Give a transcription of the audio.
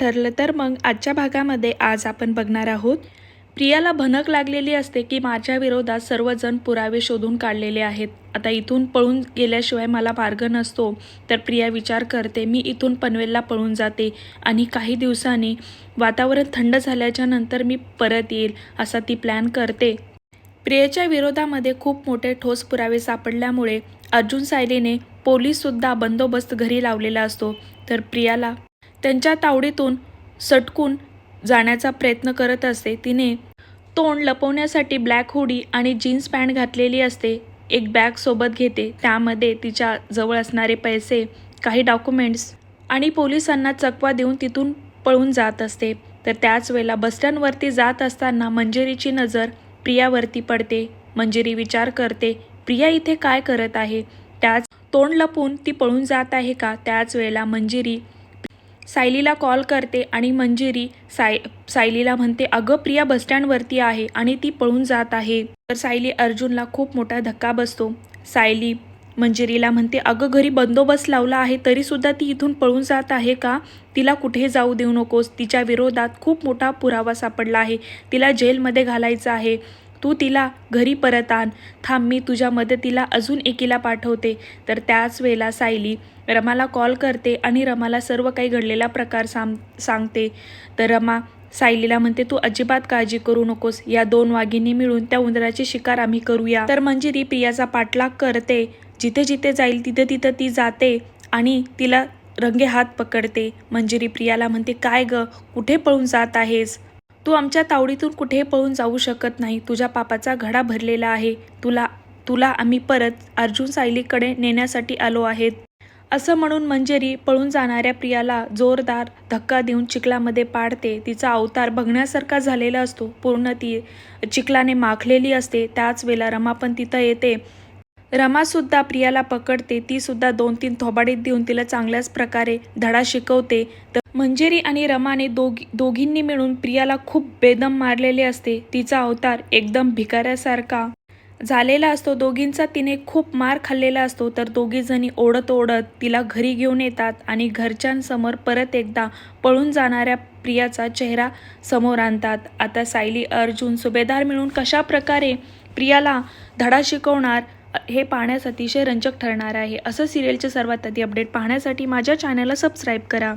ठरलं तर मग आजच्या भागामध्ये आज आपण बघणार आहोत प्रियाला भनक लागलेली असते की माझ्या विरोधात सर्वजण पुरावे शोधून काढलेले आहेत. आता इथून पळून गेल्याशिवाय मला मार्ग नसतो. तर प्रिया विचार करते मी इथून पनवेलला पळून जाते आणि काही दिवसांनी वातावरण थंड झाल्याच्या नंतर मी परत येईल असा ती प्लॅन करते. प्रियेच्या विरोधामध्ये खूप मोठे ठोस पुरावे सापडल्यामुळे अर्जुन सायलीने पोलीससुद्धा बंदोबस्त घरी लावलेला असतो. तर प्रियाला त्यांच्या तावडीतून सटकून जाण्याचा प्रयत्न करत असते. तिने तोंड लपवण्यासाठी ब्लॅक हुडी आणि जीन्स पॅन्ट घातलेली असते. एक बॅग सोबत घेते, त्यामध्ये तिच्या जवळ असणारे पैसे, काही डॉक्युमेंट्स आणि पोलिसांना चकवा देऊन तिथून पळून जात असते. तर त्याच वेळेला बसस्टँडवरती जात असताना मंजिरीची नजर प्रियावरती पडते. मंजिरी विचार करते प्रिया इथे काय करत आहे, त्याच तोंड लपून ती पळून जात आहे का. त्याच वेळेला मंजिरी सायलीला कॉल करते आणि मंजिरी सायलीला म्हणते अगं प्रिया बसस्टँडवरती आहे आणि ती पळून जात आहे. तर सायली अर्जुनला खूप मोठा धक्का बसतो. सायली मंजिरीला म्हणते अगं घरी बंदोबस्त लावला आहे तरीसुद्धा ती इथून पळून जात आहे का. तिला कुठे जाऊ देऊ नकोस. तिच्या विरोधात खूप मोठा पुरावा सापडला आहे. तिला जेलमध्ये घालायचं आहे. तू तिला घरी परत आण. थांब मी तुझ्या मदतीला अजून एकीला पाठवते. तर त्याच वेळेला सायली रमाला कॉल करते आणि रमाला सर्व काही घडलेला प्रकार सांगते. तर रमा सायलीला म्हणते तू अजिबात काळजी करू नकोस. या 2 वाघिणी मिळून त्या उंदराची शिकार आम्ही करूया. तर मंजिरी प्रियाचा पाठलाग करते. जिथे जिथे जाईल तिथे तिथे ती जाते आणि तिला रंगे हात पकडते. मंजिरी प्रियाला म्हणते काय ग, कुठे पळून जात आहेस. तू आमच्या तावडीतून कुठे पळून जाऊ शकत नाही. तुझ्या पापाचा घडा भरलेला आहे. तुला आम्ही परत अर्जुन सायलीकडे नेण्यासाठी आलो आहेत. असं म्हणून मंजिरी पळून जाणाऱ्या प्रियाला जोरदार धक्का देऊन चिखलामध्ये पाडते. तिचा अवतार बघण्यासारखा झालेला असतो. पूर्ण ती चिखलाने माखलेली असते. त्याच वेळेला रमा पण तिथं येते. रमासुद्धा प्रियाला पकडते. तीसुद्धा 2-3 थोबाडीत देऊन तिला चांगल्याच प्रकारे धडा शिकवते. तर मंजिरी आणि रमाने दोघींनी मिळून प्रियाला खूप बेदम मारलेले असते. तिचा अवतार एकदम भिकाऱ्यासारखा झालेला असतो. दोघींचा तिने खूप मार खाल्लेला असतो. तर दोघीजणी ओढत ओढत तिला घरी घेऊन येतात आणि घरच्यांसमोर परत एकदा पळून जाणाऱ्या प्रियाचा चेहरा समोर आणतात. आता सायली अर्जुन सुभेदार मिळून कशा प्रकारे प्रियाला धडा शिकवणार हे पाहण्यास अतिशय रंजक ठरणार आहे. असं सिरियलचे सर्वात आधी अपडेट पाहण्यासाठी माझ्या चॅनलला सबस्क्राईब करा.